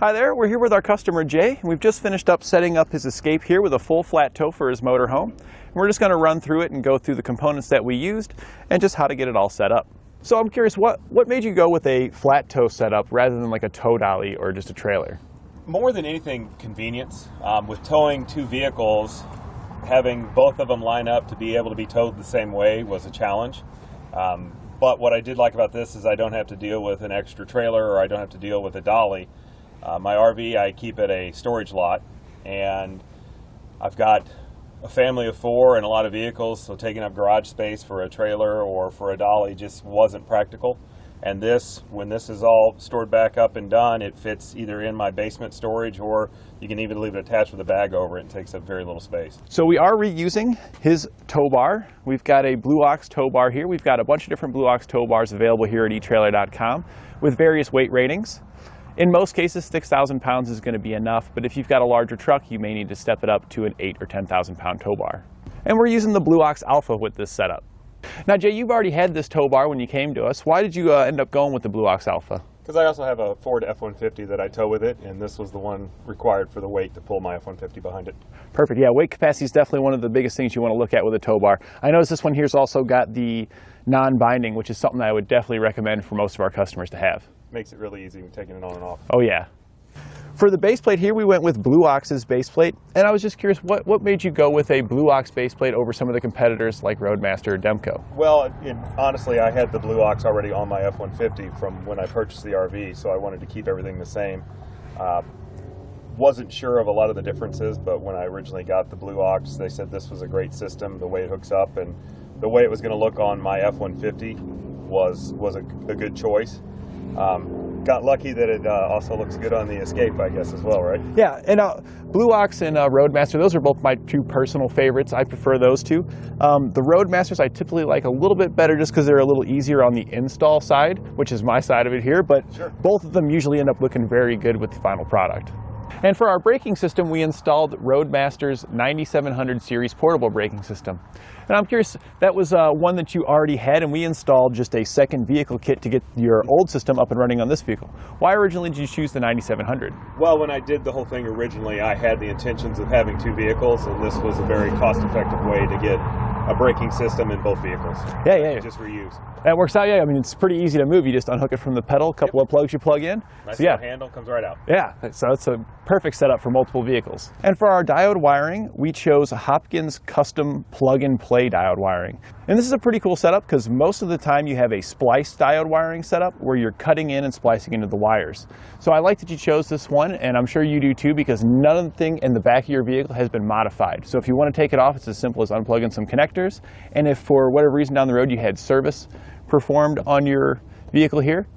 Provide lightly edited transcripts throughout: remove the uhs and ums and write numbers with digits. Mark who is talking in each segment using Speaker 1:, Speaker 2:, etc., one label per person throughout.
Speaker 1: Hi there, we're here with our customer Jay, and we've just finished up setting up his Escape here with a full flat tow for his motorhome. And we're just going to run through it and go through the components that we used and just how to get it all set up. So I'm curious, what made you go with a flat tow setup rather than like a tow dolly or just a trailer?
Speaker 2: More than anything, convenience. With towing two vehicles, having both of them line up to be able to be towed the same way was a challenge. But what I did like about this is I don't have to deal with an extra trailer, or I don't have to deal with a dolly. My RV, I keep at a storage lot, and I've got a family of four and a lot of vehicles, so taking up garage space for a trailer or for a dolly just wasn't practical. And this, when this is all stored back up and done, it fits either in my basement storage, or you can even leave it attached with a bag over it and takes up very little space.
Speaker 1: So we are reusing his tow bar. We've got a Blue Ox tow bar here. We've got a bunch of different Blue Ox tow bars available here at etrailer.com with various weight ratings. In most cases, 6,000 pounds is going to be enough, but if you've got a larger truck, you may need to step it up to an 8,000 or 10,000 pound tow bar. And we're using the Blue Ox Alpha with this setup. Now, Jay, you've already had this tow bar when you came to us. Why did you end up going with the Blue Ox Alpha?
Speaker 2: Because I also have a Ford F-150 that I tow with it, and this was the one required for the weight to pull my F-150 behind it.
Speaker 1: Perfect. Yeah, weight capacity is definitely one of the biggest things you want to look at with a tow bar. I notice this one here's also got the non-binding, which is something that I would definitely recommend for most of our customers to have.
Speaker 2: Makes it really easy when taking it on and off.
Speaker 1: Oh yeah. For the base plate here, we went with Blue Ox's base plate, and I was just curious, what made you go with a Blue Ox base plate over some of the competitors like Roadmaster or Demco?
Speaker 2: Well, honestly, I had the Blue Ox already on my F-150 from when I purchased the RV, so I wanted to keep everything the same. Wasn't sure of a lot of the differences, but when I originally got the Blue Ox, they said this was a great system, the way it hooks up, and the way it was going to look on my F-150 was a good choice. Got lucky that it also looks good on the Escape, I guess, as well, right?
Speaker 1: Yeah, and Blue Ox and Roadmaster, those are both my two personal favorites. I prefer those two. The Roadmasters I typically like a little bit better just because they're a little easier on the install side, which is my side of it here, but
Speaker 2: sure,
Speaker 1: both of them usually end up looking very good with the final product. And for our braking system, we installed Roadmaster's 9700 series portable braking system. And I'm curious, that was one that you already had, and we installed just a second vehicle kit to get your old system up and running on this vehicle. Why originally did you choose the 9700?
Speaker 2: Well, when I did the whole thing originally, I had the intentions of having two vehicles, and this was a very cost-effective way to get a braking system in both vehicles.
Speaker 1: Yeah.
Speaker 2: Just reuse.
Speaker 1: That works out, yeah. I mean, it's pretty easy to move. You just unhook it from the pedal, a couple of plugs you plug in.
Speaker 2: Nice
Speaker 1: so, yeah.
Speaker 2: little handle, comes right out.
Speaker 1: Yeah, so it's a perfect setup for multiple vehicles. And for our diode wiring, we chose a Hopkins custom plug-and-play diode wiring. And this is a pretty cool setup because most of the time you have a spliced diode wiring setup where you're cutting in and splicing into the wires. So I like that you chose this one, and I'm sure you do too, because nothing in the back of your vehicle has been modified. So if you want to take it off, it's as simple as unplugging some connectors. And if for whatever reason down the road you had service performed on your vehicle here,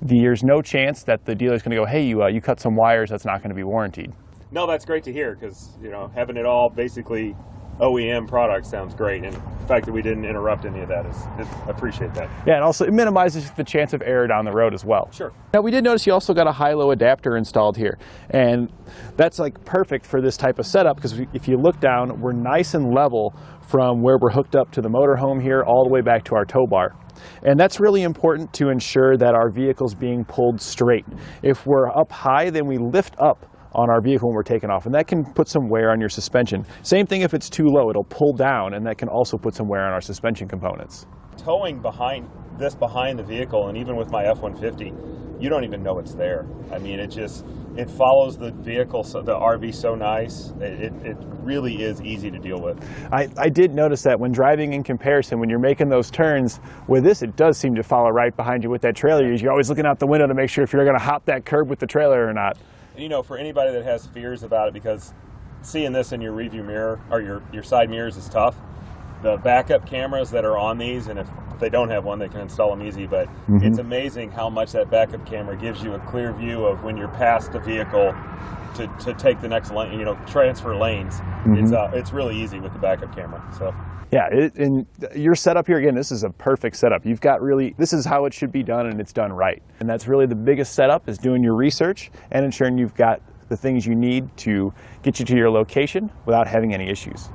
Speaker 1: there's no chance that the dealer's going to go, hey, you cut some wires, that's not going to be warrantied.
Speaker 2: No, that's great to hear, because having it all basically OEM product sounds great, and the fact that we didn't interrupt any of that I appreciate that.
Speaker 1: Yeah, and also it minimizes the chance of error down the road as well.
Speaker 2: Sure.
Speaker 1: Now we did notice you also got a HighLow adapter installed here, and that's like perfect for this type of setup because if you look down, we're nice and level from where we're hooked up to the motorhome here all the way back to our tow bar. And that's really important to ensure that our vehicle's being pulled straight. If we're up high, then we lift up on our vehicle when we're taking off, and that can put some wear on your suspension. Same thing if it's too low, it'll pull down, and that can also put some wear on our suspension components.
Speaker 2: Towing behind the vehicle, and even with my F-150, you don't even know it's there. I mean, it follows the vehicle, so the RV so nice. It really is easy to deal with.
Speaker 1: I did notice that when driving in comparison, when you're making those turns, with this it does seem to follow right behind you with that trailer. You're always looking out the window to make sure if you're going to hop that curb with the trailer or not.
Speaker 2: For anybody that has fears about it, because seeing this in your rearview mirror or your side mirrors is tough. The backup cameras that are on these, and if they don't have one, they can install them easy, but it's amazing how much that backup camera gives you a clear view of when you're past the vehicle to take the next lane, transfer lanes. It's really easy with the backup camera. So
Speaker 1: yeah, and your setup here, again, this is a perfect setup. You've got this is how it should be done, and it's done right. And that's really the biggest setup, is doing your research and ensuring you've got the things you need to get you to your location without having any issues.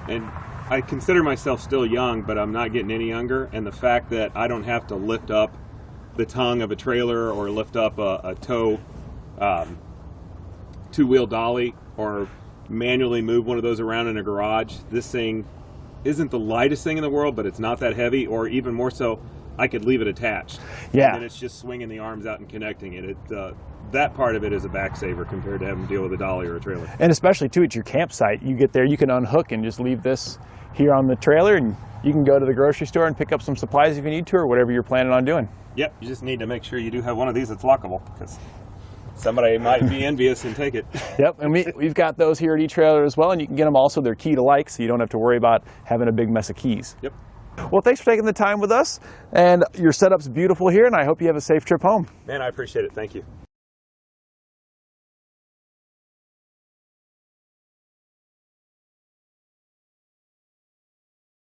Speaker 2: And I consider myself still young, but I'm not getting any younger, and the fact that I don't have to lift up the tongue of a trailer or lift up a tow two-wheel dolly or manually move one of those around in a garage. This thing isn't the lightest thing in the world, but it's not that heavy, or even more so, I could leave it attached.
Speaker 1: Yeah.
Speaker 2: And it's just swinging the arms out and connecting it. That part of it is a back saver compared to having to deal with a dolly or a trailer.
Speaker 1: And especially too at your campsite, you get there, you can unhook and just leave this here on the trailer, and you can go to the grocery store and pick up some supplies if you need to, or whatever you're planning on doing.
Speaker 2: Yep, you just need to make sure you do have one of these that's lockable, because somebody might be envious and take it.
Speaker 1: Yep, and we've got those here at eTrailer as well, and you can get them also. They're key to like, so you don't have to worry about having a big mess of keys.
Speaker 2: Yep.
Speaker 1: Well, thanks for taking the time with us, and your setup's beautiful here, and I hope you have a safe trip home.
Speaker 2: Man, I appreciate it. Thank you.